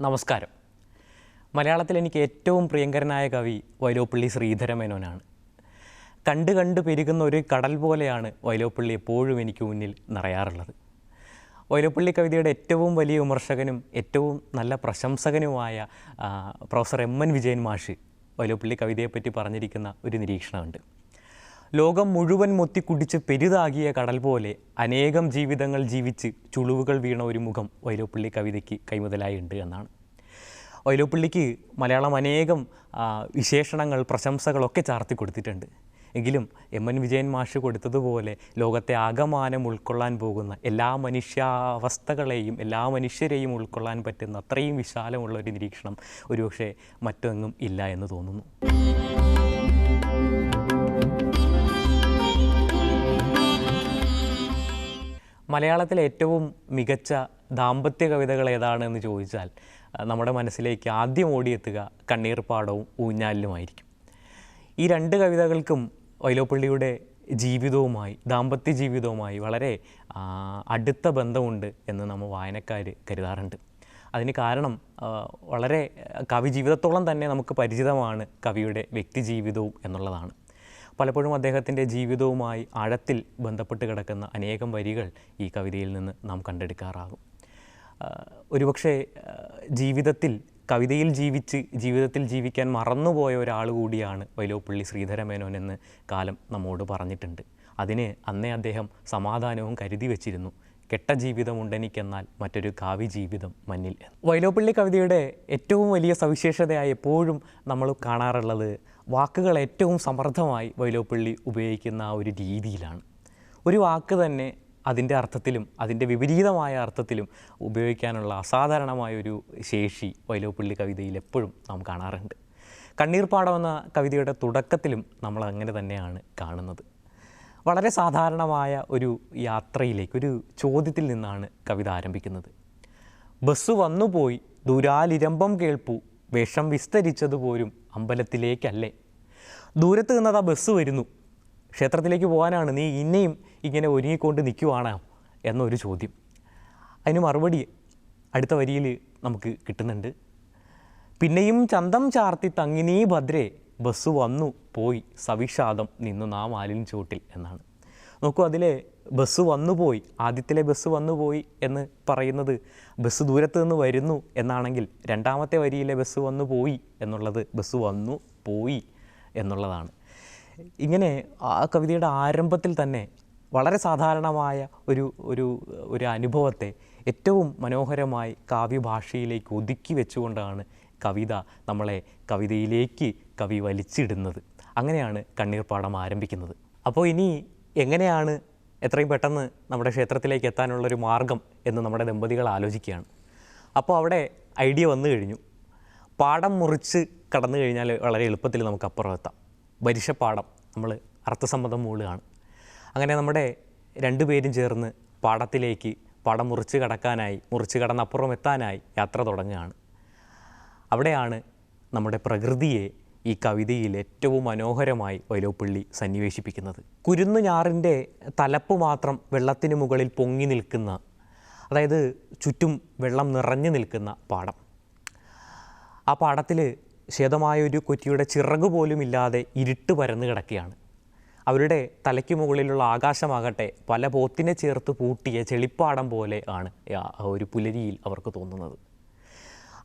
നമസ്കാരം. മലയാളത്തിൽ എനിക്ക് ഏറ്റവും പ്രിയങ്കരനായ കവി വൈലോപ്പിള്ളി ശ്രീധരമേനോനാണ്. കണ്ട് കണ്ട് പെരുകുന്ന ഒരു കടൽ പോലെയാണ് വൈലോപ്പിള്ളി എപ്പോഴും എനിക്ക് മുന്നിൽ നിറയാറുള്ളത്. വൈലോപ്പിള്ളി കവിതയുടെ ഏറ്റവും വലിയ വിമർശകനും ഏറ്റവും നല്ല പ്രശംസകനുമായ പ്രൊഫസർ എം.എൻ. വിജയൻ മാഷ് വൈലോപ്പിള്ളി കവിതയെപ്പറ്റി പറഞ്ഞിരിക്കുന്ന ഒരു നിരീക്ഷണമുണ്ട്. ലോകം മുഴുവൻ മൊത്തിക്കുടിച്ച് പെരുതാകിയ കടൽ പോലെ അനേകം ജീവിതങ്ങൾ ജീവിച്ച് ചുളിവുകൾ വീണ ഒരു മുഖം വൈലോപ്പിള്ളി കവിതയ്ക്ക് കൈമുതലായി ഉണ്ട് എന്നാണ്. വൈലോപ്പിള്ളിക്ക് മലയാളം അനേകം വിശേഷണങ്ങൾ പ്രശംസകളൊക്കെ ചാർത്തി കൊടുത്തിട്ടുണ്ട്. എങ്കിലും എം.എൻ. വിജയൻ മാഷ് കൊടുത്തതുപോലെ ലോകത്തെ ആകമാനം ഉൾക്കൊള്ളാൻ പോകുന്ന എല്ലാ മനുഷ്യാവസ്ഥകളെയും എല്ലാ മനുഷ്യരെയും ഉൾക്കൊള്ളാൻ പറ്റുന്ന അത്രയും വിശാലമുള്ള ഒരു നിരീക്ഷണം ഒരുപക്ഷെ മറ്റെങ്ങും ഇല്ല എന്ന് തോന്നുന്നു. മലയാളത്തിലെ ഏറ്റവും മികച്ച ദാമ്പത്യ കവിതകൾ ഏതാണെന്ന് ചോദിച്ചാൽ നമ്മുടെ മനസ്സിലേക്ക് ആദ്യം ഓടിയെത്തുക കണ്ണീർപ്പാടവും ഊഞ്ഞാലിലുമായിരിക്കും. ഈ രണ്ട് കവിതകൾക്കും വൈലോപ്പിള്ളിയുടെ ജീവിതവുമായി ദാമ്പത്യ ജീവിതവുമായി വളരെ അടുത്ത ബന്ധമുണ്ട് എന്ന് നമ്മൾ വായനക്കാർ കരുതാറുണ്ട്. അതിന് കാരണം വളരെ കവി ജീവിതത്തോളം തന്നെ നമുക്ക് പരിചിതമാണ് കവിയുടെ വ്യക്തിജീവിതവും എന്നുള്ളതാണ്. പലപ്പോഴും അദ്ദേഹത്തിൻ്റെ ജീവിതവുമായി ആഴത്തിൽ ബന്ധപ്പെട്ട് കിടക്കുന്ന അനേകം വരികൾ ഈ കവിതയിൽ നിന്ന് നാം കണ്ടെടുക്കാറാകും. ഒരുപക്ഷെ കവിതയിൽ ജീവിതത്തിൽ ജീവിക്കാൻ മറന്നുപോയ ഒരാൾ കൂടിയാണ് വൈലോപ്പിള്ളി ശ്രീധരമേനോൻ എന്ന് കാലം നമ്മോട് പറഞ്ഞിട്ടുണ്ട്. അതിന് അന്നേ അദ്ദേഹം സമാധാനവും കരുതി വച്ചിരുന്നു. കെട്ട ജീവിതമുണ്ടെനിക്കെന്നാൽ മറ്റൊരു കാവ്യ ജീവിതം മഞ്ഞിൽ. വൈലോപ്പിള്ളി കവിതയുടെ ഏറ്റവും വലിയ സവിശേഷതയായി എപ്പോഴും നമ്മൾ കാണാറുള്ളത് വാക്കുകൾ ഏറ്റവും സമർത്ഥമായി വൈലോപ്പിള്ളി ഉപയോഗിക്കുന്ന ആ ഒരു രീതിയിലാണ്. ഒരു വാക്ക് തന്നെ അതിൻ്റെ അർത്ഥത്തിലും അതിൻ്റെ വിപരീതമായ അർത്ഥത്തിലും ഉപയോഗിക്കാനുള്ള അസാധാരണമായൊരു ശേഷി വൈലോപ്പിള്ളി കവിതയിൽ എപ്പോഴും നാം കാണാറുണ്ട്. കണ്ണീർപ്പാടം എന്ന കവിതയുടെ തുടക്കത്തിലും നമ്മൾ അങ്ങനെ തന്നെയാണ് കാണുന്നത്. വളരെ സാധാരണമായ ഒരു യാത്രയിലേക്ക് ഒരു ചോദ്യത്തിൽ നിന്നാണ് കവിത ആരംഭിക്കുന്നത്. ബസ് വന്നുപോയി ദൂരാലിരമ്പം കേൾപ്പു വേഷം വിസ്തരിച്ചതുപോലും അമ്പലത്തിലേക്കല്ലേ. ദൂരത്ത് നിന്നതാ ബസ് വരുന്നു, ക്ഷേത്രത്തിലേക്ക് പോകാനാണ്, നീ ഇന്നെയും ഇങ്ങനെ ഒരുങ്ങിക്കൊണ്ട് നിൽക്കുവാണോ എന്നൊരു ചോദ്യം. അതിന് മറുപടി അടുത്ത വരിയിൽ നമുക്ക് കിട്ടുന്നുണ്ട്. പിന്നെയും ചന്തം ചാർത്തി തങ്ങിനീ ഭദ്രേ ബസ് വന്നു പോയി സവിഷാദം നിന്നു നാം ആലിൻ ചോട്ടിൽ എന്നാണ്. നോക്കൂ, അതിലെ ബസ് വന്നുപോയി, ആദ്യത്തിലെ ബസ് വന്നുപോയി എന്ന് പറയുന്നത് ബസ് ദൂരത്ത് നിന്ന് വരുന്നു എന്നാണെങ്കിൽ രണ്ടാമത്തെ വരിയിലെ ബസ് വന്നു പോയി എന്നുള്ളത് ബസ് വന്നു പോയി എന്നുള്ളതാണ്. ഇങ്ങനെ ആ കവിതയുടെ ആരംഭത്തിൽ തന്നെ വളരെ സാധാരണമായ ഒരു അനുഭവത്തെ ഏറ്റവും മനോഹരമായി കാവ്യഭാഷയിലേക്ക് ഒതുക്കി വെച്ചുകൊണ്ടാണ് കവിത നമ്മളെ കവിതയിലേക്ക് കവി വലിച്ചിടുന്നത്. അങ്ങനെയാണ് കണ്ണീർപ്പാടം ആരംഭിക്കുന്നത്. അപ്പോൾ ഇനി എങ്ങനെയാണ് എത്രയും പെട്ടെന്ന് നമ്മുടെ ക്ഷേത്രത്തിലേക്ക് എത്താനുള്ളൊരു മാർഗം എന്ന് നമ്മുടെ ദമ്പതികൾ ആലോചിക്കുകയാണ്. അപ്പോൾ അവിടെ ഐഡിയ വന്നു കഴിഞ്ഞു. പാടം മുറിച്ച് കടന്നു കഴിഞ്ഞാൽ വളരെ എളുപ്പത്തിൽ നമുക്ക് അപ്പുറം എത്താം. വരിശപ്പാടം നമ്മൾ അർത്ഥസമ്മതം മൂളുകയാണ്. അങ്ങനെ നമ്മുടെ രണ്ടുപേരും ചേർന്ന് പാടം മുറിച്ച് കടന്നപ്പുറം എത്താനായി യാത്ര തുടങ്ങുകയാണ്. അവിടെയാണ് നമ്മുടെ പ്രകൃതിയെ ഈ കവിതയിൽ ഏറ്റവും മനോഹരമായി വൈലോപ്പിള്ളി സന്നിവേശിപ്പിക്കുന്നത്. കുരുന്നു ഞാറിൻ്റെ തലപ്പ് മാത്രം വെള്ളത്തിന് മുകളിൽ പൊങ്ങി നിൽക്കുന്ന, അതായത് ചുറ്റും വെള്ളം നിറഞ്ഞു നിൽക്കുന്ന പാടം. ആ പാടത്തിൽ ശേതമായൊരു കൊറ്റിയുടെ ചിറക് പോലും ഇല്ലാതെ ഇരുട്ട് പരന്നു കിടക്കുകയാണ്. അവരുടെ തലയ്ക്ക് മുകളിലുള്ള ആകാശമാകട്ടെ പല പോത്തിനെ ചേർത്ത് പൂട്ടിയ ചെളിപ്പാടം പോലെ ആണ് ഒരു പുലരിയിൽ അവർക്ക് തോന്നുന്നത്.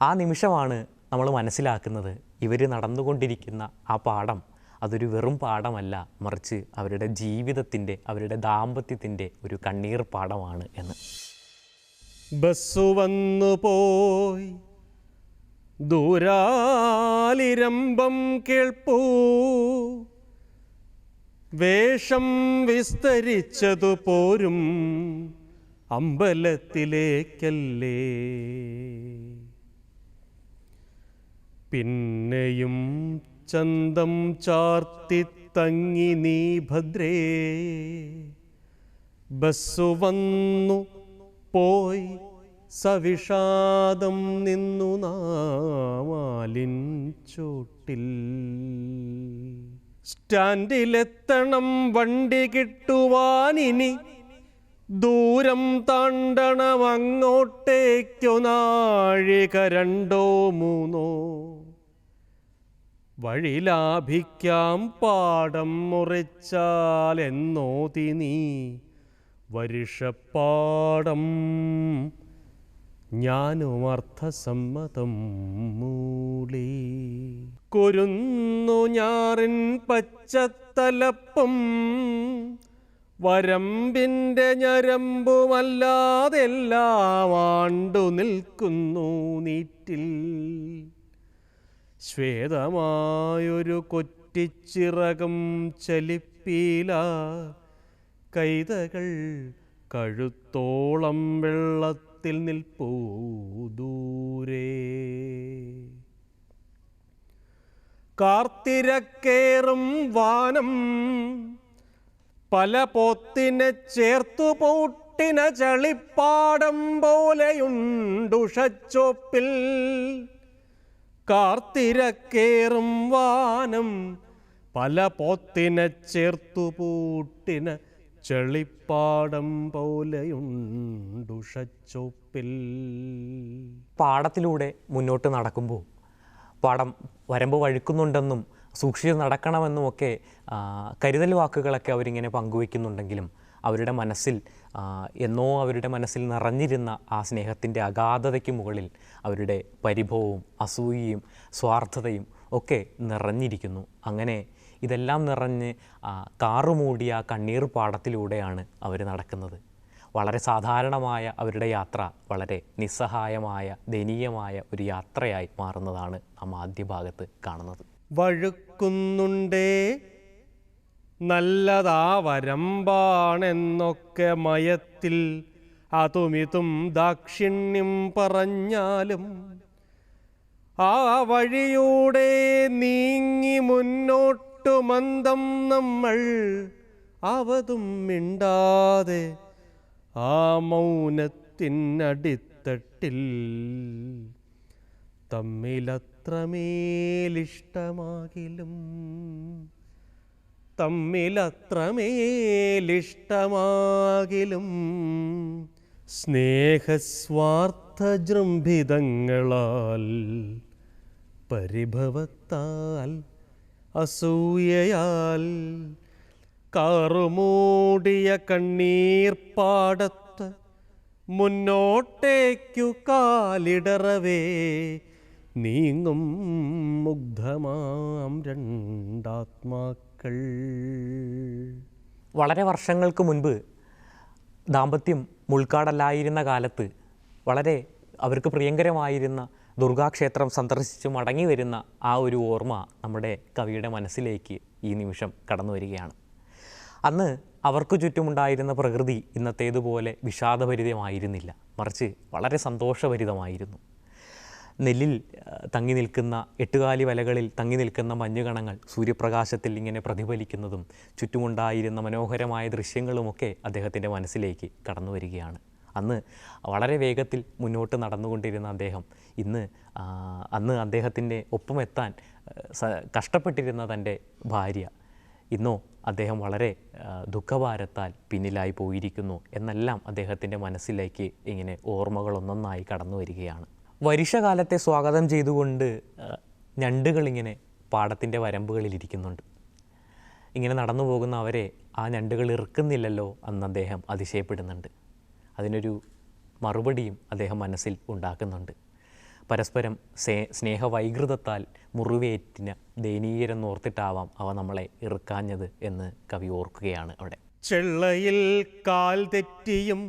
ആ നിമിഷമാണ് നമ്മൾ മനസ്സിലാക്കുന്നത് ഇവർ നടന്നുകൊണ്ടിരിക്കുന്ന ആ പാടം അതൊരു വെറും പാടമല്ല, മറിച്ച് അവരുടെ ജീവിതത്തിൻ്റെ അവരുടെ ദാമ്പത്യത്തിൻ്റെ ഒരു കണ്ണീർ പാടമാണ് എന്ന്. ബസ്സു വന്നു പോയി ദൂരാലിരമ്പം കേൾപ്പൂ വേഷം വിസ്തരിച്ചതു പോരും അമ്പലത്തിലേക്കല്ലേ. പിന്നെയും ചന്തം ചാർത്തി തങ്ങി നീ ഭദ്രേ ബസ്സു വന്നു പോയി സവിഷാദം നിന്നു നാമാലിൻ ചോട്ടിൽ. സ്റ്റാൻഡിലെത്തണം വണ്ടി കിട്ടുവാനിനി ദൂരം താണ്ടണം അങ്ങോട്ടേക്കു നാഴിക 2 3 വഴി ലാഭിക്കാം പാടം മുറിച്ചാൽ എന്നോതി നീ വരുഷപ്പാടം. ഞാനും അർത്ഥസമ്മതം മൂളി. കുരുന്നു ഞാറിൻ പച്ചത്തലപ്പും വരമ്പിൻ്റെ ഞരമ്പുമല്ലാതെല്ലാം ആണ്ടു നിൽക്കുന്നു നീറ്റിൽ. ശ്വേതമായൊരു കൊറ്റിച്ചിറകം ചലിപ്പീല. കൈതകൾ കഴുത്തോളം വെള്ളത്തിൽ നിൽപ്പൂ ദൂരെ. കാർത്തിരക്കേറും വാനം പല പോത്തിനെ ചേർത്തു പൂട്ടിന ചളിപ്പാടം പോലെയുണ്ടുഷച്ചോപ്പിൽ. കാർത്തിരക്കേറും വാനം പല പോത്തിനെ ചേർത്തു പൂട്ടിന ചെളിപ്പാടം പോലെയുണ്ടുഷച്ചോപ്പിൽ. പാടത്തിലൂടെ മുന്നോട്ട് നടക്കുമ്പോൾ പാടം വരമ്പ് വഴുക്കുന്നുണ്ടെന്നും സൂക്ഷിച്ച് നടക്കണമെന്നുമൊക്കെ കരുതൽ വാക്കുകളൊക്കെ അവരിങ്ങനെ പങ്കുവയ്ക്കുന്നുണ്ടെങ്കിലും അവരുടെ മനസ്സിൽ എന്നോ അവരുടെ മനസ്സിൽ നിറഞ്ഞിരുന്ന ആ സ്നേഹത്തിൻ്റെ അഗാധതയ്ക്ക് മുകളിൽ അവരുടെ പരിഭവവും അസൂയയും സ്വാർത്ഥതയും ഒക്കെ നിറഞ്ഞിരിക്കുന്നു. അങ്ങനെ ഇതെല്ലാം നിറഞ്ഞ് കാറുമൂടിയ കണ്ണീർ പാടത്തിലൂടെയാണ് അവർ നടക്കുന്നത്. വളരെ സാധാരണമായ അവരുടെ യാത്ര വളരെ നിസ്സഹായമായ ദയനീയമായ ഒരു യാത്രയായി മാറുന്നതാണ് നാം ആദ്യ ഭാഗത്ത് കാണുന്നത്. വഴുക്കുന്നുണ്ടേ നല്ലതാ വരമ്പാണെന്നൊക്കെ മയത്തിൽ അതുമിതും ദാക്ഷിണ്യം പറഞ്ഞാലും ആ വഴിയൂടെ നീങ്ങി മുന്നോട്ടു മന്ദം നമ്മൾ അവതും മിണ്ടാതെ ആ മൗനത്തിനടിത്തട്ടിൽ തമ്മിലത്രമേലിഷ്ടമാകിലും സ്നേഹസ്വാർത്ഥജൃംഭിതങ്ങളാൽ പരിഭവത്താൽ അസൂയയാൽ കാറുമൂടിയ കണ്ണീർപ്പാടത്ത് മുന്നോട്ടേക്കു കാലിടറവേ നീങ്ങും മുഗ്ധമാം രണ്ടാത്മാക്കൾ. വളരെ വർഷങ്ങൾക്ക് മുൻപ് ദാമ്പത്യം മുൾക്കാടല്ലായിരുന്ന കാലത്ത് വളരെ അവർക്ക് പ്രിയങ്കരമായിരുന്ന ദുർഗാക്ഷേത്രം സന്ദർശിച്ച് മടങ്ങി വരുന്ന ആ ഒരു ഓർമ്മ നമ്മുടെ കവിയുടെ മനസ്സിലേക്ക് ഈ നിമിഷം കടന്നു വരികയാണ്. അന്ന് അവർക്ക് ചുറ്റുമുണ്ടായിരുന്ന പ്രകൃതി ഇന്നത്തേതുപോലെ വിഷാദഭരിതമായിരുന്നില്ല, മറിച്ച് വളരെ സന്തോഷഭരിതമായിരുന്നു. നെല്ലിൽ തങ്ങി നിൽക്കുന്ന എട്ടുകാലി വലകളിൽ തങ്ങി നിൽക്കുന്ന മഞ്ഞുകണങ്ങൾ സൂര്യപ്രകാശത്തിൽ ഇങ്ങനെ പ്രതിഫലിക്കുന്നതും ചുറ്റുമുണ്ടായിരുന്ന മനോഹരമായ ദൃശ്യങ്ങളുമൊക്കെ അദ്ദേഹത്തിൻ്റെ മനസ്സിലേക്ക് കടന്നു വരികയാണ്. അന്ന് വളരെ വേഗത്തിൽ മുന്നോട്ട് നടന്നുകൊണ്ടിരുന്ന അദ്ദേഹം അന്ന് അദ്ദേഹത്തിൻ്റെ ഒപ്പമെത്താൻ കഷ്ടപ്പെട്ടിരുന്ന തൻ്റെ ഭാര്യ ഇന്നോ അദ്ദേഹം വളരെ ദുഃഖഭാരത്താൽ പിന്നിലായി പോയിരിക്കുന്നു എന്നെല്ലാം അദ്ദേഹത്തിൻ്റെ മനസ്സിലേക്ക് ഇങ്ങനെ ഓർമ്മകളൊന്നൊന്നായി കടന്നു വരികയാണ്. വർഷകാലത്തെ സ്വാഗതം ചെയ്തുകൊണ്ട് ഞണ്ടുകളിങ്ങനെ പാടത്തിൻ്റെ വരമ്പുകളിലിരിക്കുന്നുണ്ട്. ഇങ്ങനെ നടന്നു പോകുന്ന അവരെ ആ ഞണ്ടുകൾ ഇറുക്കുന്നില്ലല്ലോ എന്ന് അദ്ദേഹം അതിശയപ്പെടുന്നുണ്ട്. അതിനൊരു മറുപടിയും അദ്ദേഹം മനസ്സിൽ ഉണ്ടാക്കുന്നുണ്ട്. പരസ്പരം സ്നേഹവൈകൃതത്താൽ മുറിവേറ്റിന ദയനീയരെന്നോർത്തിട്ടാവാം അവ നമ്മളെ ഇറുക്കാഞ്ഞത് എന്ന് കവി ഓർക്കുകയാണ് അവിടെ. ചെള്ളയിൽ കാൽ തെറ്റിയും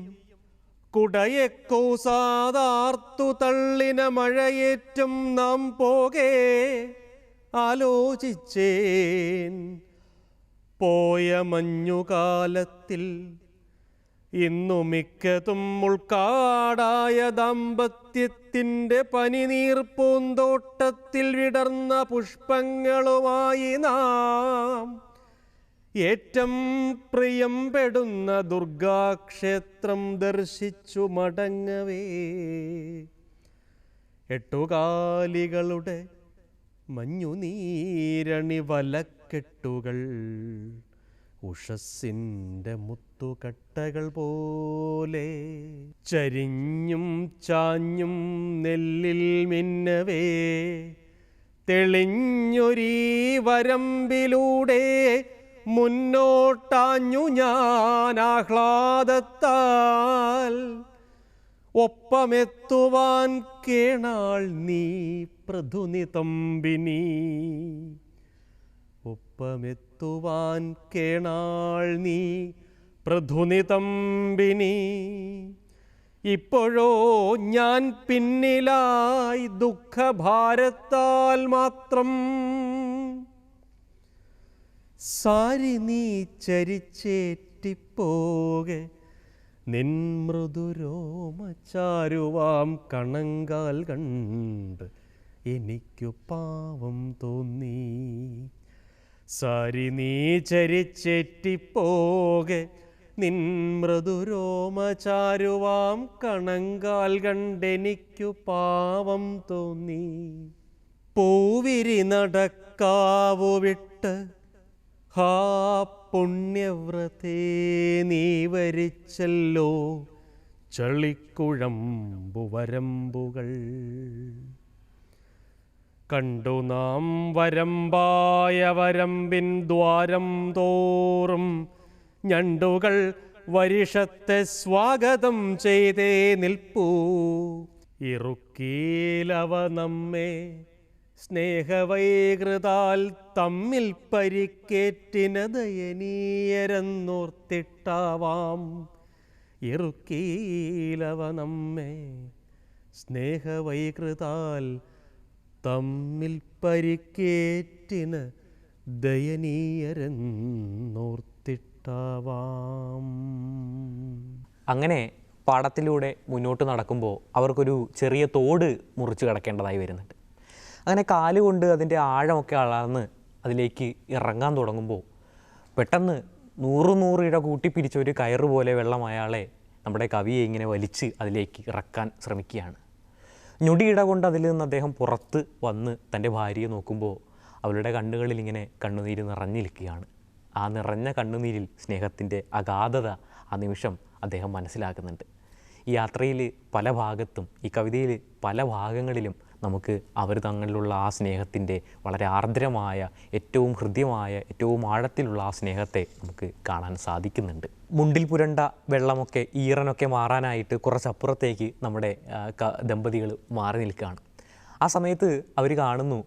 കുടയെ കൂസാതാർത്തു തള്ളിന മഴയേറ്റും നാം പോകെ ആലോചിച്ചേൻ പോയ മഞ്ഞുകാലത്തിൽ ഇന്നു മിക്കതും ഉൾക്കാടായ ദാമ്പത്യത്തിൻ്റെ പനിനീർ പൂന്തോട്ടത്തിൽ വിടർന്ന പുഷ്പങ്ങളുമായി നാം ഏറ്റം പ്രിയം പെടുന്ന ദുർഗാക്ഷേത്രം ദർശിച്ചു മടങ്ങവേ എട്ടുകാലികളുടെ മഞ്ഞുനീരണി വലക്കെട്ടുകൾ ഉഷസ്സിൻ്റെ മുത്തുകട്ടകൾ പോലെ ചരിഞ്ഞും ചാഞ്ഞും നെല്ലിൽ മിന്നവേ തെളിഞ്ഞൊരീ വരമ്പിലൂടെ മുന്നോട്ടാഞ്ഞു ഞാൻ ആഹ്ലാദത്താൽ. ഒപ്പമെത്തുവാൻ കേണാൾ നീ പ്രധുനിതമ്പിനി, ഒപ്പമെത്തുവാൻ കേണാൾ നീ പ്രധുനിതമ്പിനി. ഇപ്പോഴോ ഞാൻ പിന്നിലായി ദുഃഖഭാരത്താൽ മാത്രം. സാരി നീ ചരിച്ചേറ്റിപ്പോകെ നിൻ മൃദുരോമചാരുവാം കണങ്കാൽ കണ്ട് എനിക്കു പാവം തോന്നി. സാരി നീ ചരിച്ചേറ്റിപ്പോകെ നിൻ മൃദുരോമചാരുവാം കണങ്കാൽ കണ്ടെനിക്കു പാവം തോന്നി. പൂവിരി നടക്കാവു വിട്ട് ഹാ പുണ്യവ്രതേ നീ വരിച്ചല്ലോ ചളിക്കുഴമ്പുവരമ്പുകൾ. കണ്ടു നാം വരമ്പായ വരമ്പിൻ ദ്വാരം തോറും ഞണ്ടുകൾ വരിഷത്തെ സ്വാഗതം ചെയ്തേ നിൽപ്പൂ. ഇറുക്കീലവ നമ്മെ സ്നേഹവൈകൃതാൽ തമ്മിൽ പരിക്കേറ്റിന ദയനീയരെന്നോർത്തിട്ടാവാം. ഇറുക്കീലവ നമ്മെ സ്നേഹവൈകൃതാൽ തമ്മിൽ പരിക്കേറ്റിന ദയനീയരെന്നോർത്തിട്ടാവാം. അങ്ങനെ പാടത്തിലൂടെ മുന്നോട്ട് നടക്കുമ്പോൾ അവർക്കൊരു ചെറിയ തോട് മുറിച്ച് കടക്കേണ്ടതായി വരുന്നുണ്ട്. അങ്ങനെ കാലുകൊണ്ട് അതിൻ്റെ ആഴമൊക്കെ അളന്ന് അതിലേക്ക് ഇറങ്ങാൻ തുടങ്ങുമ്പോൾ പെട്ടെന്ന് 100 ഇഴ കൂട്ടിപ്പിരിച്ച ഒരു കയറ് പോലെ വെള്ളം അയാളെ നമ്മുടെ കവിയെ ഇങ്ങനെ വലിച്ച് അതിലേക്ക് ഇറക്കാൻ ശ്രമിക്കുകയാണ്. ഞൊടിയിട കൊണ്ട് അതിൽ നിന്ന് അദ്ദേഹം പുറത്ത് വന്ന് തൻ്റെ ഭാര്യയെ നോക്കുമ്പോൾ അവളുടെ കണ്ണുകളിൽ ഇങ്ങനെ കണ്ണുനീര് നിറഞ്ഞിരിക്കുകയാണ്. ആ നിറഞ്ഞ കണ്ണുനീരിൽ സ്നേഹത്തിൻ്റെ അഗാധത ആ നിമിഷം അദ്ദേഹം മനസ്സിലാക്കുന്നുണ്ട്. ഈ യാത്രയിൽ പല ഭാഗത്തും, ഈ കവിതയിൽ പല ഭാഗങ്ങളിലും നമുക്ക് അവർ തങ്ങളിലുള്ള ആ സ്നേഹത്തിൻ്റെ വളരെ ആർദ്രമായ, ഏറ്റവും ഹൃദ്യമായ, ഏറ്റവും ആഴത്തിലുള്ള ആ സ്നേഹത്തെ നമുക്ക് കാണാൻ സാധിക്കുന്നുണ്ട്. മുണ്ടിൽ പുരണ്ട വെള്ളമൊക്കെ ഈറനൊക്കെ മാറാനായിട്ട് കുറച്ചപ്പുറത്തേക്ക് നമ്മുടെ ദമ്പതികൾ മാറി നിൽക്കുകയാണ്. ആ സമയത്ത് അവർ കാണുന്നു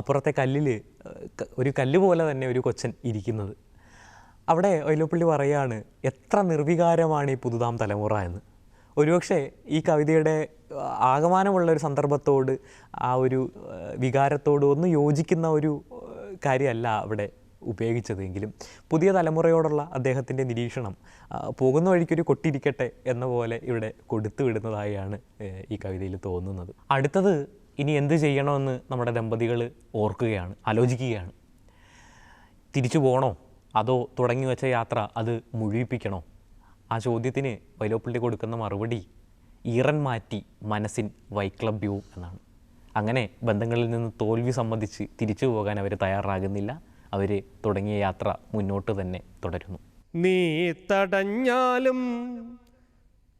അപ്പുറത്തെ കല്ലിൽ ഒരു കല്ല് പോലെ തന്നെ ഒരു കൊച്ചൻ ഇരിക്കുന്നത്. അവിടെ വൈലോപ്പിള്ളി പറയുകയാണ്, എത്ര നിർവികാരമാണ് ഈ പുതുതാം തലമുറ എന്ന്. ഒരുപക്ഷെ ഈ കവിതയുടെ ആകമാനമുള്ളൊരു സന്ദർഭത്തോട്, ആ ഒരു വികാരത്തോട് ഒന്ന് യോജിക്കുന്ന ഒരു കാര്യമല്ല അവിടെ ഉപയോഗിച്ചതെങ്കിലും പുതിയ തലമുറയോടുള്ള അദ്ദേഹത്തിൻ്റെ നിരീക്ഷണം പോകുന്ന വഴിക്കൊരു കൊട്ടിരിക്കട്ടെ എന്ന പോലെ ഇവിടെ കൊടുത്തു വിടുന്നതായാണ് ഈ കവിതയിൽ തോന്നുന്നത്. അടുത്തത് ഇനി എന്ത് ചെയ്യണമെന്ന് നമ്മുടെ ദമ്പതികൾ ഓർക്കുകയാണ്, ആലോചിക്കുകയാണ്. തിരിച്ചു പോകണോ, അതോ തുടങ്ങി വെച്ച യാത്ര അത് മുഴുവിപ്പിക്കണോ? ആ ചോദ്യത്തിന് വൈലോപ്പിള്ളി കൊടുക്കുന്ന മറുപടി ഈറൻ മാറ്റി മനസ്സിൻ വൈക്ലഭ്യവും എന്നാണ്. അങ്ങനെ ബന്ധങ്ങളിൽ നിന്ന് തോൽവി സമ്മതിച്ച് തിരിച്ചു പോകാൻ അവർ തയ്യാറാകുന്നില്ല. അവർ തുടങ്ങിയ യാത്ര മുന്നോട്ട് തന്നെ തുടരുന്നു. നീ തടഞ്ഞാലും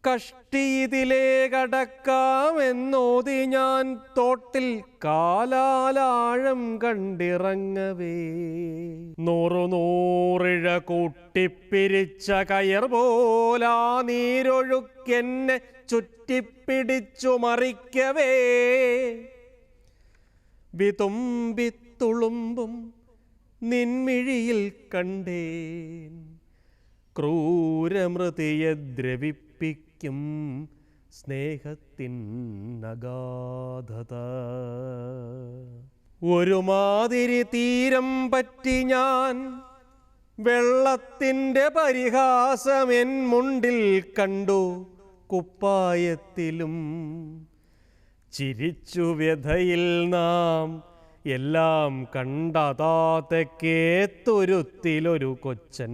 കഷ്ടിയിതിലേ കടക്കാമെന്നോതി ഞാൻ തോട്ടിൽ കാലാലാഴം കണ്ടിറങ്ങവേ. 100 കൂട്ടിപ്പിരിച്ച കയർ പോലാ നീരൊഴുക്കെന്നെ ചുറ്റിപ്പിടിച്ചു മറിക്കവേ. വിതുമ്പിത്തുളുമ്പും നിൻമിഴിയിൽ കണ്ടേൻ ക്രൂരമൃതിയെ ദ്രവിപ്പിക്കും സ്നേഹത്തിൻ അഗാധത. ഒരുമാതിരി തീരം പറ്റി ഞാൻ വെള്ളത്തിൻ്റെ പരിഹാസം എൻ മുണ്ടിൽ കണ്ടു. കുപ്പായത്തിലും ചിരിച്ചു വ്യഥയിൽ നാം എല്ലാം കണ്ടതാതെക്കേത്തൊരുത്തിലൊരു കൊച്ചൻ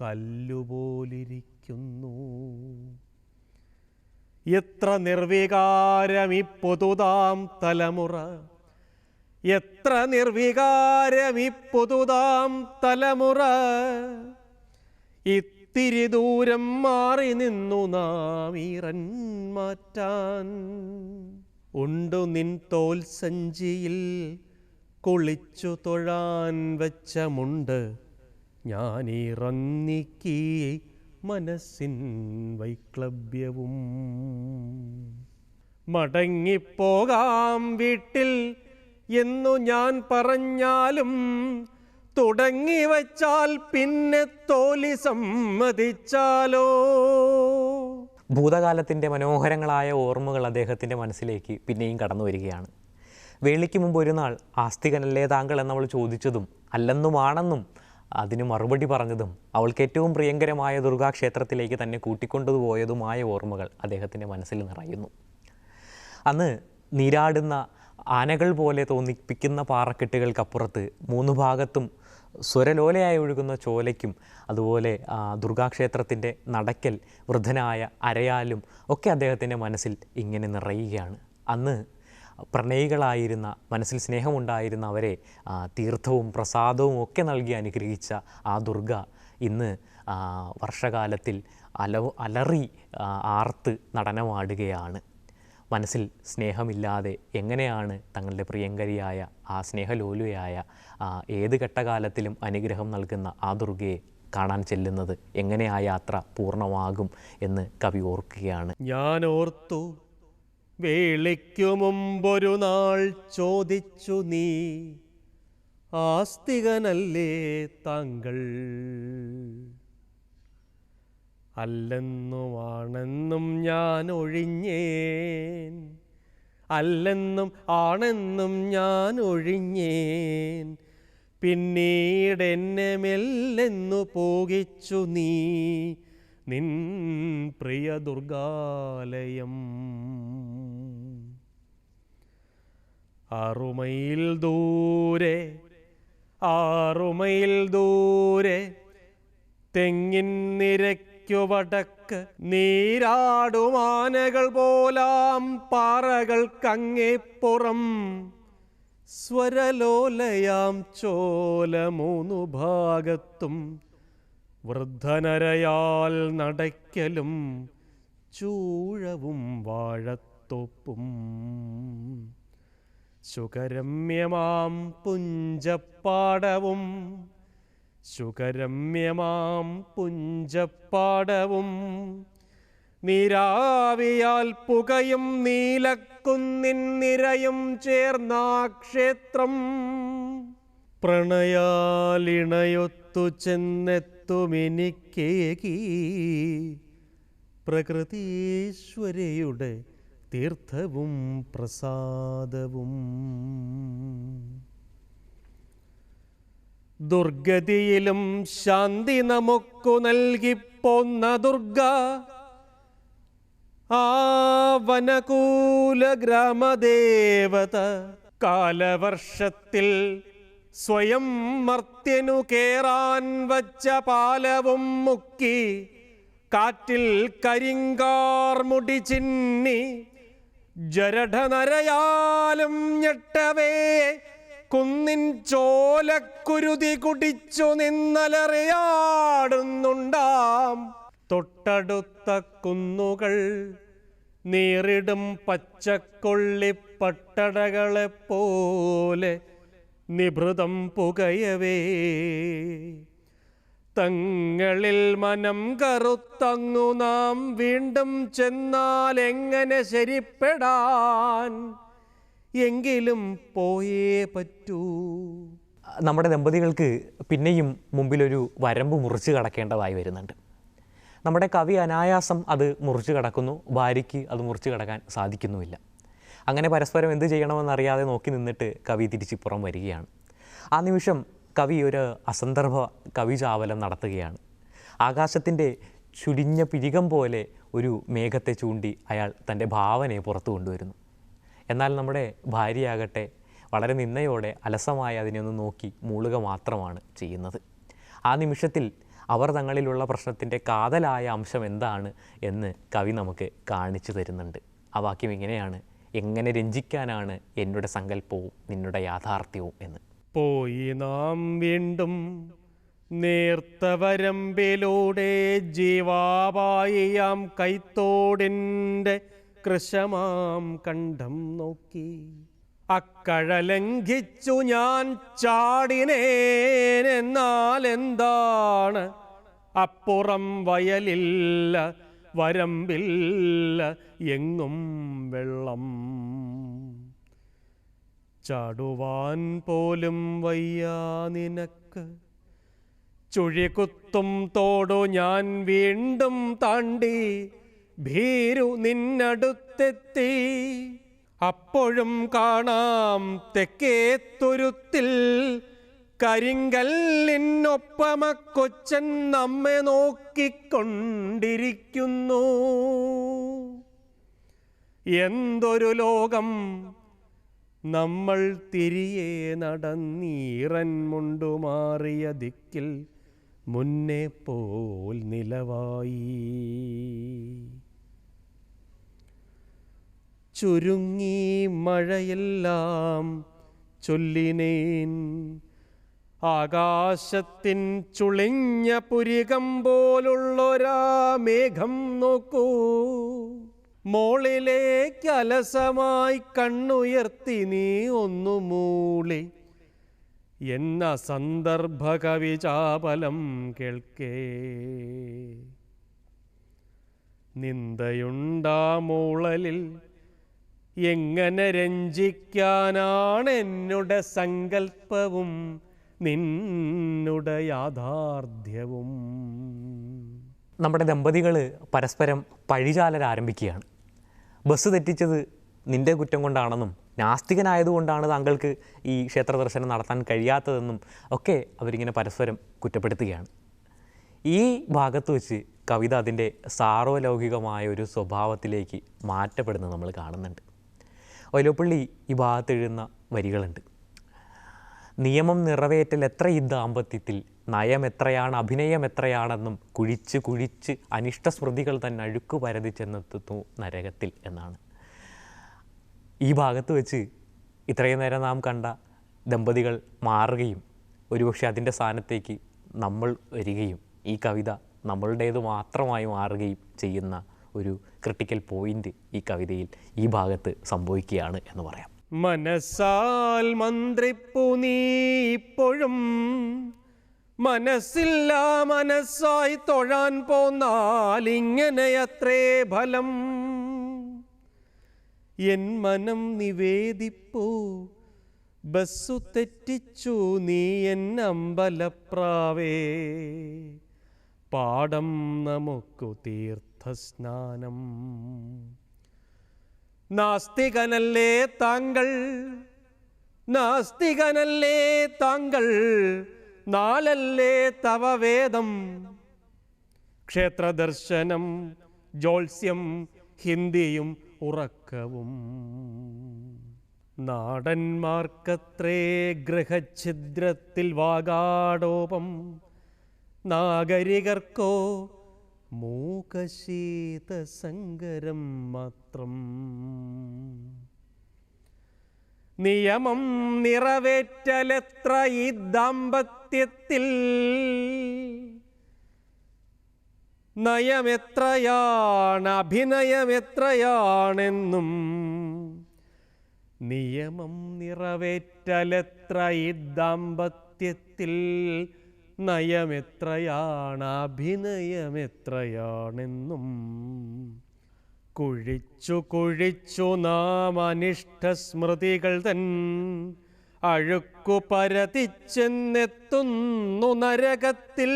കല്ലുപോലിരിക്കുന്നു. എത്ര നിർവികാരമി പുതുതാം തലമുറ, എത്ര നിർവികാരമി പുതുതാം തലമുറ. ഇത്തിരി ദൂരം മാറി നിന്നു നാം ഈറൻ മാറ്റാൻ. ഉണ്ടു നിൻ തോൽ സഞ്ചിയിൽ കുളിച്ചു തൊഴാൻ വെച്ച മുണ്ട് ഞാനിറന്നിക്കി മനസ്സിൻ വൈക്ലഭ്യവും. മടങ്ങിപ്പോകാം വീട്ടിൽ എന്നു ഞാൻ പറഞ്ഞാലും തുടങ്ങി വച്ചാൽ പിന്നെ തോലി സമ്മതിച്ചാലോ. ഭൂതകാലത്തിൻ്റെ മനോഹരങ്ങളായ ഓർമ്മകൾ അദ്ദേഹത്തിൻ്റെ മനസ്സിലേക്ക് പിന്നെയും കടന്നു വരികയാണ്. വേളിക്ക് മുമ്പ് ഒരു നാൾ ആസ്തികനല്ലേ താങ്കൾ എന്നവൾ ചോദിച്ചതും അല്ലെന്നുമാണെന്നും അതിന് മറുപടി പറഞ്ഞതും അവൾക്ക് ഏറ്റവും പ്രിയങ്കരമായ ദുർഗാക്ഷേത്രത്തിലേക്ക് തന്നെ കൂട്ടിക്കൊണ്ടുപോയതുമായ ഓർമ്മകൾ അദ്ദേഹത്തിൻ്റെ മനസ്സിൽ നിറയുന്നു. അന്ന് നീരാടുന്ന ആനകൾ പോലെ തോന്നിപ്പിക്കുന്ന പാറക്കെട്ടുകൾക്കപ്പുറത്ത് മൂന്ന് ഭാഗത്തും സ്വരലോലയായി ഒഴുകുന്ന ചോലയ്ക്കും അതുപോലെ ദുർഗാക്ഷേത്രത്തിൻ്റെ നടക്കൽ വൃദ്ധനായ അരയാലും ഒക്കെ അദ്ദേഹത്തിൻ്റെ മനസ്സിൽ ഇങ്ങനെ നിറയുകയാണ്. അന്ന് പ്രണയികളായിരുന്ന, മനസ്സിൽ സ്നേഹമുണ്ടായിരുന്ന അവരെ തീർത്ഥവും പ്രസാദവും ഒക്കെ നൽകി അനുഗ്രഹിച്ച ആ ദുർഗ ഇന്ന് വർഷകാലത്തിൽ അലറി ആർത്ത് നടനമാടുകയാണ്. മനസ്സിൽ സ്നേഹമില്ലാതെ എങ്ങനെയാണ് തങ്ങളുടെ പ്രിയങ്കരിയായ ആ സ്നേഹലോലുയായ ഏത് ഘട്ടകാലത്തിലും അനുഗ്രഹം നൽകുന്ന ആ ദുർഗയെ കാണാൻ ചെല്ലുന്നത്? എങ്ങനെ ആ യാത്ര പൂർണ്ണമാകും എന്ന് കവി ഓർക്കുകയാണ്. ഞാൻ ഓർത്തു വേളിക്കു മുമ്പൊരു നാൾ ചോദിച്ചു നീ ആസ്തികനല്ലേ താങ്കൾ. അല്ലെന്നുമാണെന്നും ഞാൻ ഒഴിഞ്ഞേൻ, അല്ലെന്നും ആണെന്നും ഞാൻ ഒഴിഞ്ഞേൻ. പിന്നീടെന്നെ മെല്ലെന്നു പോകിച്ചു നീ നിൻ പ്രിയ ദുർഗാലയം. 6 മൈൽ ദൂരെ 6 മൈൽ ദൂരെ തെങ്ങിൻ നിരയ്ക്കു വടക്ക് നീരാടുമാനകൾ പോലാം പാറകൾക്കങ്ങേപ്പുറം സ്വരലോലയാം ചോല 3 ഭാഗത്തും വൃദ്ധനരയാൽ നടക്കലും ചൂഴവും വാഴത്തോപ്പും. സുഖരമ്യമാം പുഞ്ചപ്പാടവും സുഖരമ്യമാം പുഞ്ചപ്പാടവും നീരാവിയാൽ പുകയും നീലക്കുന്നിൻ നിരയും ചേർന്നാ ക്ഷേത്രം. പ്രണയാലിണയൊത്തു ചെന്നെത്തുമെനിക്കേകി പ്രകൃതീശ്വരയുടെ തീർത്ഥവും പ്രസാദവും. ദുർഗതിയിലും ശാന്തി നമുക്കു നൽകിപ്പോന്ന ദുർഗ ആ വനകൂല ഗ്രാമദേവത കാലവർഷത്തിൽ സ്വയം മർത്യനു കേറാൻ വച്ച പാലവും മുക്കി കാറ്റിൽ കരിങ്കാർ മുടി ചിന്നി ജരഠനരയാലും ഞെട്ടവേ കുന്നിൻ ചോലക്കുരുതി കുടിച്ചു നിന്നലറിയാടുന്നുണ്ടാം. തൊട്ടടുത്ത കുന്നുകൾ നീറിടും പച്ചക്കൊള്ളിപ്പട്ടടകളെപ്പോലെ നിഭൃതം പുകയവേ. തങ്ങളിൽ മനം കറുത്തങ്ങു നാം വീണ്ടും ചെന്നാൽ എങ്ങനെ ശരിപ്പെടാൻ? എങ്കിലും പോയേ പറ്റൂ. നമ്മുടെ ദമ്പതികൾക്ക് പിന്നെയും മുമ്പിലൊരു വരമ്പ് മുറിച്ച് കടക്കേണ്ടതായി വരുന്നുണ്ട്. നമ്മുടെ കവി അനായാസം അത് മുറിച്ച് കടക്കുന്നു, ഭാര്യയ്ക്ക് അത് മുറിച്ച് കടക്കാൻ സാധിക്കുന്നുമില്ല. അങ്ങനെ പരസ്പരം എന്ത് ചെയ്യണമെന്നറിയാതെ നോക്കി നിന്നിട്ട് കവി തിരിച്ചിപ്പുറം വരികയാണ്. ആ നിമിഷം കവി ഒരു അസന്ദർഭ കവിചാവലം നടത്തുകയാണ്. ആകാശത്തിൻ്റെ ചുരിഞ്ഞ പിരികം പോലെ ഒരു മേഘത്തെ ചൂണ്ടി അയാൾ തൻ്റെ ഭാവനയെ പുറത്തു കൊണ്ടുവരുന്നു. എന്നാൽ നമ്മുടെ ഭാര്യയാകട്ടെ വളരെ നിന്നയോടെ അലസമായി അതിനെ ഒന്ന് നോക്കി മൂളുക മാത്രമാണ് ചെയ്യുന്നത്. ആ നിമിഷത്തിൽ അവർ തങ്ങളിലുള്ള പ്രശ്നത്തിൻ്റെ കാതലായ അംശം എന്താണ് എന്ന് കവി നമുക്ക് കാണിച്ചു തരുന്നുണ്ട്. ആ വാക്യം ഇങ്ങനെയാണ്: എങ്ങനെ രഞ്ജിക്കാനാണ് എന്നുടെ സങ്കല്പവും നിന്നുടെ യാഥാർത്ഥ്യവും എന്ന്. പോയി നാം വീണ്ടും നേർത്തവരമ്പിലൂടെ ജീവാപായിയാം കൈത്തോടിൻ്റെ കൃശമാം കണ്ഠം നോക്കി അക്കഴലംഘിച്ചു ഞാൻ ചാടിനേനെന്നാൽ എന്താണ്? അപ്പുറം വയലില്ല, വരമ്പില്ല, എങ്ങും വെള്ളം. ചാടുവാൻ പോലും വയ്യാ നിനക്ക്, ചുഴികുത്തും തോടു ഞാൻ വീണ്ടും താണ്ടി ഭീരു നിന്നടുത്തെത്തി. അപ്പോഴും കാണാം തെക്കേ തുരുത്തിൽ കരിങ്കല്ലിനൊപ്പമ കൊച്ചൻ നമ്മെ നോക്കിക്കൊണ്ടിരിക്കുന്നു. എന്തൊരു ലോകം! നമ്മൾ തിരിയെ നടന്നീറൻ മുണ്ടുമാറിയ ദിക്കിൽ മുന്നേ പോൽ നിലവായി. ചുരുങ്ങി മഴയെല്ലാം ചൊല്ലിനേൻ, ആകാശത്തിൻ ചുളിഞ്ഞ പുരികം പോലുള്ളൊരാ മേഘം നോക്കൂ. മോളിലേക്ക് അലസമായി കണ്ണുയർത്തി നീ ഒന്നു മൂളി, എന്ന സന്ദർഭ കവിചാപലം കേൾക്കേ. നിന്ദയുണ്ടാ മൂളലിൽ എങ്ങനെ രഞ്ജിക്കാനാണ് എന്നുടെ സങ്കൽപ്പവും നിന്നുടെ യാഥാർത്ഥ്യവും. നമ്മുടെ ദമ്പതികൾ പരസ്പരം പഴിചാലരാരംഭിക്കുകയാണ്. ബസ് തെറ്റിച്ചത് നിൻ്റെ കുറ്റം കൊണ്ടാണെന്നും നാസ്തികനായതുകൊണ്ടാണ് താങ്കൾക്ക് ഈ ക്ഷേത്ര ദർശനം നടത്താൻ കഴിയാത്തതെന്നും ഒക്കെ അവരിങ്ങനെ പരസ്പരം കുറ്റപ്പെടുത്തുകയാണ്. ഈ ഭാഗത്ത് വെച്ച് കവിത അതിൻ്റെ സാർവലൗകികമായ ഒരു സ്വഭാവത്തിലേക്ക് മാറ്റപ്പെടുന്നത് നമ്മൾ കാണുന്നുണ്ട്. വൈലോപ്പിള്ളി ഈ ഭാഗത്ത് എഴുതുന്ന വരികളുണ്ട്. നിയമം നിറവേറ്റൽ എത്ര ഈ ദാമ്പത്യത്തിൽ, നയം എത്രയാണ് അഭിനയം എത്രയാണെന്നും കുഴിച്ച് കുഴിച്ച് അനിഷ്ട സ്മൃതികൾ തന്നെ അഴുക്കു പരതി ചെന്നെത്തുന്നു നരകത്തിൽ എന്നാണ്. ഈ ഭാഗത്ത് വെച്ച് ഇത്രയും നേരം നാം കണ്ട ദമ്പതികൾ മാറുകയും ഒരുപക്ഷെ അതിൻ്റെ സ്ഥാനത്തേക്ക് നമ്മൾ വരികയും ഈ കവിത നമ്മളുടേത് മാത്രമായി മാറുകയും ചെയ്യുന്ന ഒരു ക്രിട്ടിക്കൽ പോയിന്റ് ഈ കവിതയിൽ ഈ ഭാഗത്ത് സംഭവിക്കുകയാണ് എന്ന് പറയാം. മനസ്സാൽ മന്ത്രിപ്പു നീ ഇപ്പോഴും, മനസ്സില്ല മനസ്സായി തൊഴാൻ പോന്നാൽ ഇങ്ങനെയത്രേ ഫലം. എൻ മനം നിവേദിപ്പൂ, ബസ്സു തെറ്റിച്ചു നീ എൻ അമ്പലപ്രാവേ. പാടം നമുക്കു തീർത്ഥസ്നാനം. നാസ്തികനല്ലേ താങ്കൾ, നാസ്തികനല്ലേ താങ്കൾ, നാലല്ലേ തവ വേദം. ക്ഷേത്രദർശനം, ജ്യോത്സ്യം, ഹിന്ദിയും ഉറക്കവും. നാടന്മാർക്കത്രേ ഗൃഹഛിദ്രത്തിൽ വാഗാടോപം, നാഗരികർക്കോ മൂകശീത സങ്കരം മാത്രം. നിയമം നിറവേറ്റലെത്ര ഈ ദാമ്പത്യത്തിൽ, നയമെത്രയാണ് അഭിനയമെത്രയാണെന്നും. നിയമം നിറവേറ്റലെത്ര ഈ ദാമ്പത്യത്തിൽ, നയമെത്രയാണ് അഭിനയമെത്രയാണെന്നും. കുഴിച്ചു കുഴിച്ചു നാം അനിഷ്ട സ്മൃതികൾ തൻ അഴുക്കു പരതിച്ചെന്നെത്തുന്നു നരകത്തിൽ.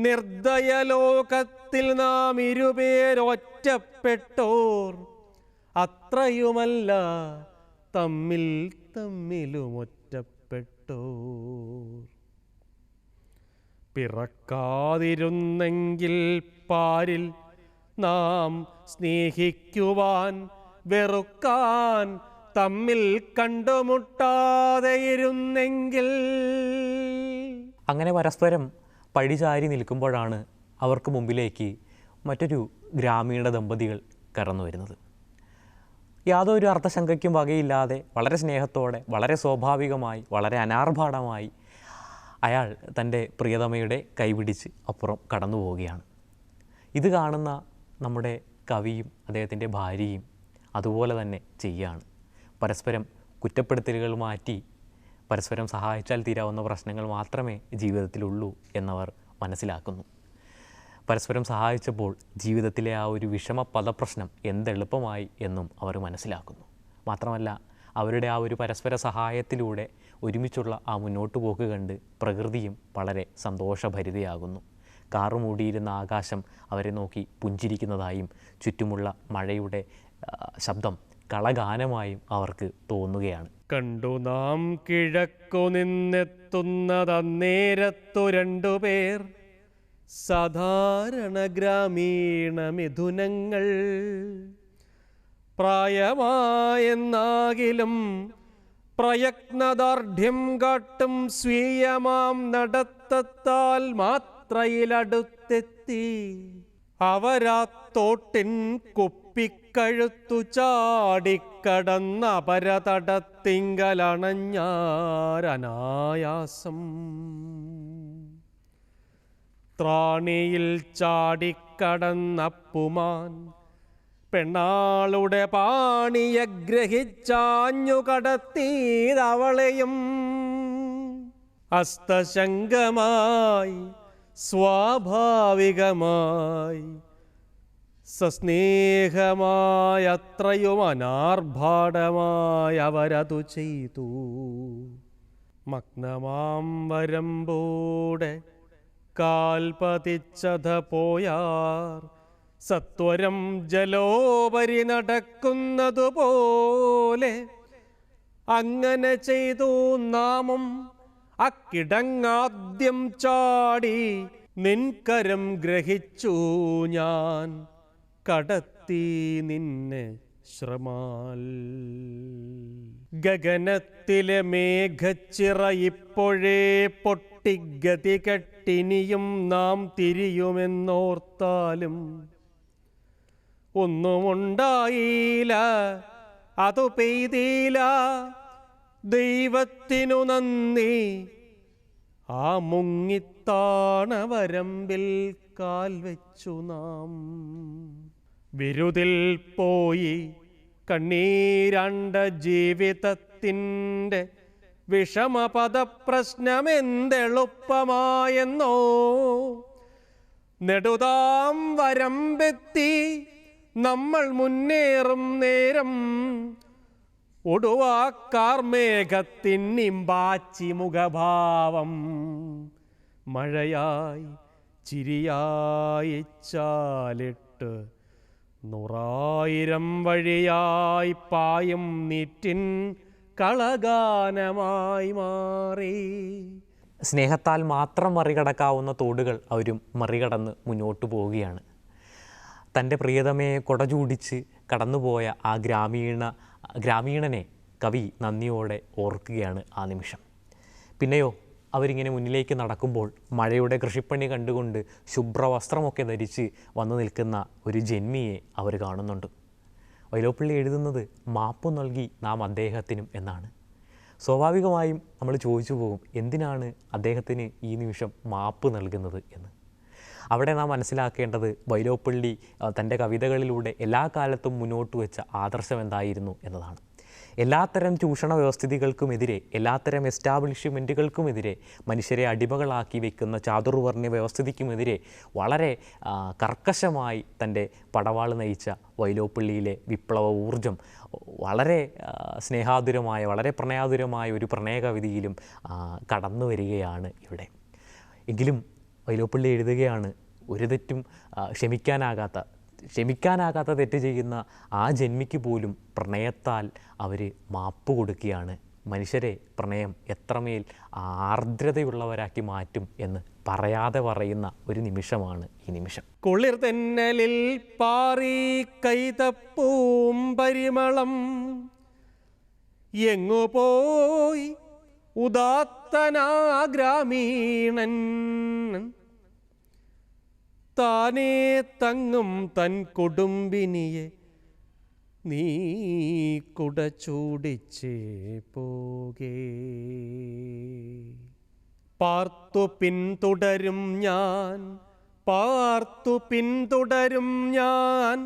നിർദ്ദയലോകത്തിൽ നാം ഇരുപേരൊറ്റപ്പെട്ടോർ, അത്രയുമല്ല തമ്മിൽ തമ്മിലും ഒറ്റപ്പെട്ടോർ. പിറക്കാതിരുന്നെങ്കിൽ പാരിൽ നാം സ്നേഹിക്കുവാൻ വെറുക്കാൻ തമ്മിൽ കണ്ടുമുട്ടാതെയിരുന്നെങ്കിൽ. അങ്ങനെ പരസ്പരം പഴിചാരി നിൽക്കുമ്പോഴാണ് അവർക്ക് മുമ്പിലേക്ക് മറ്റൊരു ഗ്രാമീണ ദമ്പതികൾ കടന്നു വരുന്നത്. യാതൊരു അർത്ഥശങ്കയ്ക്കും വകയില്ലാതെ വളരെ സ്നേഹത്തോടെ വളരെ സ്വാഭാവികമായി വളരെ അനാർഭാടമായി അയാൾ തൻ്റെ പ്രിയതമയുടെ കൈപിടിച്ച് അപ്പുറം കടന്നു പോവുകയാണ്. ഇത് കാണുന്ന നമ്മുടെ കവിയും അദ്ദേഹത്തിൻ്റെ ഭാര്യയും അതുപോലെ തന്നെ ചെയ്യുകയാണ്. പരസ്പരം കുറ്റപ്പെടുത്തലുകൾ മാറ്റി പരസ്പരം സഹായിച്ചാൽ തീരാവുന്ന പ്രശ്നങ്ങൾ മാത്രമേ ജീവിതത്തിലുള്ളൂ എന്നവർ മനസ്സിലാക്കുന്നു. പരസ്പരം സഹായിച്ചപ്പോൾ ജീവിതത്തിലെ ആ ഒരു വിഷമ പദപ്രശ്നം എന്തെളുപ്പമായി എന്നും അവർ മനസ്സിലാക്കുന്നു. മാത്രമല്ല അവരുടെ ആ ഒരു പരസ്പര സഹായത്തിലൂടെ ഒരുമിച്ചുള്ള ആ മുന്നോട്ട് പോക്ക് കണ്ട് പ്രകൃതിയും വളരെ സന്തോഷഭരിതയാകുന്നു. കാറു മൂടിയിരുന്ന ആകാശം അവരെ നോക്കി പുഞ്ചിരിക്കുന്നതായും ചുറ്റുമുള്ള മഴയുടെ ശബ്ദം കളഗാനമായും അവർക്ക് തോന്നുകയാണ്. കണ്ടു നാം കിഴക്കു നിന്നെത്തുന്നതന്നേരത്തു രണ്ടുപേർ, സാധാരണ ഗ്രാമീണ മിഥുനങ്ങൾ. പ്രായമായെന്നാകിലും പ്രയത്നദാർഢ്യം കാട്ടും സ്വീയമാം നടത്തത്താൽ മാത്രയിലടുത്തെത്തി അവരാത്തോട്ടിൻ കുപ്പിക്കഴുത്തു ചാടിക്കടന്ന പരതടത്തിങ്കലണഞ്ഞാരനായാസം. ത്രാണിയിൽ ചാടിക്കടന്നപ്പുമാൻ പെണ്ണാളുടെ പാണിയെ ഗ്രഹിച്ചാഞ്ഞു കടത്തിയവളെയും അസ്തശങ്കമായി സ്വാഭാവികമായി സസ്നേഹമായത്രയും അനാർഭാടമായി അവരതു ചെയ്തു. മഗ്നമാം വരമ്പോടെ കാൽപതിച്ചത പോയാർ സത്വരം ജലോപരി നടക്കുന്നതുപോലെ അങ്ങനെ ചെയ്തു നാമം. അക്കിടങ്ങാദ്യം ചാടി നിൻകരം ഗ്രഹിച്ചു ഞാൻ, കടത്തി നിന്നെ ശ്രമാൽ. ഗഗനത്തിലെ മേഘച്ചിറ ഇപ്പോഴേ പൊട്ടിഗതി കെട്ടിനിയും നാം തിരിയുമെന്നോർത്താലും ഒന്നുമുണ്ടായില്ല, അതു പെയ്തില്ല. ദൈവത്തിനു നന്ദി, ആ മുങ്ങിത്താണവരമ്പിൽ കാൽ വെച്ചു നാം. വിരുതിൽ പോയി കണ്ണീരണ്ട ജീവിതത്തിൻ്റെ വിഷമപദപ്രശ്നമെന്തെളുപ്പമായെന്നോ. നെടുതാം വരമ്പെത്തി നമ്മൾ മുന്നേറും നേരം ഒടുവാക്കാർമേഘത്തിന്നിമ്പാച്ചി മുഖഭാവം മഴയായി ചിരിയായി ചാലിട്ട് 100,000 വഴിയായി പായും നീറ്റിൻ കളഗാനമായി മാറി. സ്നേഹത്താൽ മാത്രം മറികടക്കാവുന്ന തോടുകൾ അവരും മറികടന്ന് മുന്നോട്ട് പോവുകയാണ്. തൻ്റെ പ്രിയതമയെ കൊടചൂടിച്ച് കടന്നുപോയ ആ ഗ്രാമീണനെ കവി നന്ദിയോടെ ഓർക്കുകയാണ് ആ നിമിഷം. പിന്നെയോ അവരിങ്ങനെ മുന്നിലേക്ക് നടക്കുമ്പോൾ മഴയുടെ കൃഷിപ്പണി കണ്ടുകൊണ്ട് ശുഭ്രവസ്ത്രമൊക്കെ ധരിച്ച് വന്നു നിൽക്കുന്ന ഒരു ജന്മിയെ അവർ കാണുന്നുണ്ട്. വൈലോപ്പിള്ളി എഴുതുന്നത് മാപ്പ് നൽകി നാം അദ്ദേഹത്തിനും എന്നാണ്. സ്വാഭാവികമായും നമ്മൾ ചോദിച്ചു പോകും, എന്തിനാണ് അദ്ദേഹത്തിന് ഈ നിമിഷം മാപ്പ് നൽകുന്നത് എന്ന്. അവിടെ നാം മനസ്സിലാക്കേണ്ടത് വൈലോപ്പിള്ളി തൻ്റെ കവിതകളിലൂടെ എല്ലാ കാലത്തും മുന്നോട്ട് വെച്ച ആദർശം എന്തായിരുന്നു എന്നതാണ്. എല്ലാത്തരം ചൂഷണ വ്യവസ്ഥിതികൾക്കുമെതിരെ, എല്ലാത്തരം എസ്റ്റാബ്ലിഷ്മെൻറ്റുകൾക്കുമെതിരെ, മനുഷ്യരെ അടിമകളാക്കി വെക്കുന്ന ചാതുർവർണ്ണ വ്യവസ്ഥിതിക്കുമെതിരെ വളരെ കർക്കശമായി തൻ്റെ പടവാൾ നയിച്ച വൈലോപ്പിള്ളിയിലെ വിപ്ലവ ഊർജം വളരെ സ്നേഹാതുരമായ, വളരെ പ്രണയാതുരമായ ഒരു പ്രണയ കവിതയിലും കടന്നു വരികയാണ് ഇവിടെ. എങ്കിലും വൈലോപ്പിള്ളി എഴുതുകയാണ്, ഒരു തെറ്റും ക്ഷമിക്കാനാകാത്ത തെറ്റ് ചെയ്യുന്ന ആ ജന്മിക്ക് പോലും പ്രണയത്താൽ അവർ മാപ്പ് കൊടുക്കുകയാണ്. മനുഷ്യരെ പ്രണയം എത്രമേൽ ആർദ്രതയുള്ളവരാക്കി മാറ്റും എന്ന് പറയാതെ പറയുന്ന ഒരു നിമിഷമാണ് ഈ നിമിഷം. കുളിർ തെന്നലിൽ പാറി കൈതപ്പൂം പരിമളം എങ്ങു പോയി ഉദാത്തനാ ഗ്രാമീണൻ. താനേ തങ്ങും തൻ കുടുംബിനിയെ നീ കുട ചൂടിച്ചേ പോകേ. പാർത്തു പിന്തുടരും ഞാൻ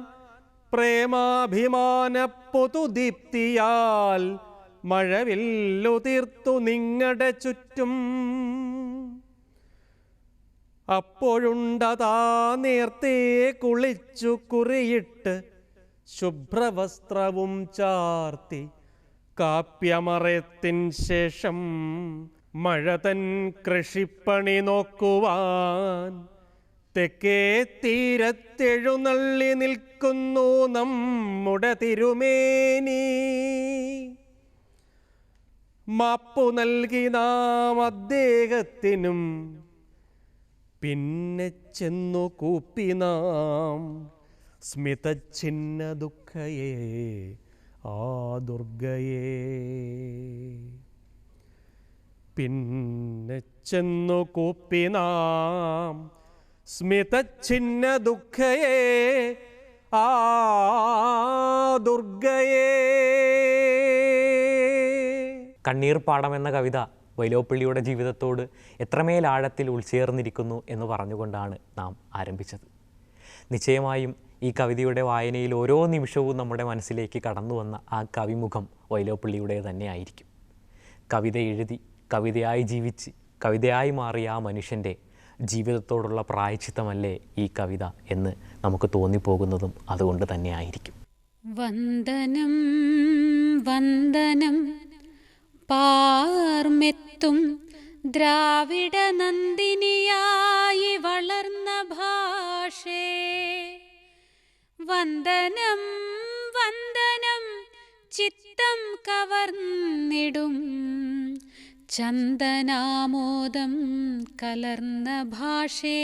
പ്രേമാഭിമാന പൊതുദീപ്തിയാൽ മഴവില്ലുതിർത്തു നിങ്ങളുടെ ചുറ്റും. അപ്പോഴുണ്ടതാ നേർത്തേ കുളിച്ചു കുറിയിട്ട് ശുഭ്രവസ്ത്രവും ചാർത്തി കാപ്യമറയത്തിൻ ശേഷം മഴ തൻ കൃഷിപ്പണി നോക്കുവാൻ തെക്കേ തീരത്തെഴുന്നള്ളി നിൽക്കുന്നു നമ്മുടെ തിരുമേനി. മാപ്പു നൽകി നാം അദ്ദേഹത്തിനും പിന്നെ ചെന്നു കൂപ്പി നാം സ്മിതഛിന്ന ദുഃഖയേ ആ ദുർഗയേ. പിന്നെ ചെന്നു കൂപ്പി നാം സ്മിതഛിന്ന ദുഃഖയേ ആ ദുർഗയേ. കണ്ണീർ പാടം എന്ന കവിത വൈലോപ്പിള്ളിയുടെ ജീവിതത്തോട് എത്രമേൽ ആഴത്തിൽ ഉൾച്ചേർന്നിരിക്കുന്നു എന്ന് പറഞ്ഞുകൊണ്ടാണ് നാം ആരംഭിച്ചത്. നിശ്ചയമായും ഈ കവിതയുടെ വായനയിൽ ഓരോ നിമിഷവും നമ്മുടെ മനസ്സിലേക്ക് കടന്നു വന്ന ആ കവിമുഖം വൈലോപ്പിള്ളിയുടെ തന്നെ ആയിരിക്കും. കവിത എഴുതി കവിതയായി ജീവിച്ച് കവിതയായി മാറിയ ആ മനുഷ്യൻ്റെ ജീവിതത്തോടുള്ള പ്രായശ്ചിത്തമല്ലേ ഈ കവിത എന്ന് നമുക്ക് തോന്നിപ്പോകുന്നതും അതുകൊണ്ട് തന്നെ ആയിരിക്കും. വന്ദനം വന്ദനം പാർമെത്തും ദ്രാവിഡ നന്ദിനിയായി വളർന്ന ഭാഷേ. വന്ദനം വന്ദനം ചിത്തം കവർന്നിടും ചന്ദനാമോദം കലർന്ന ഭാഷേ.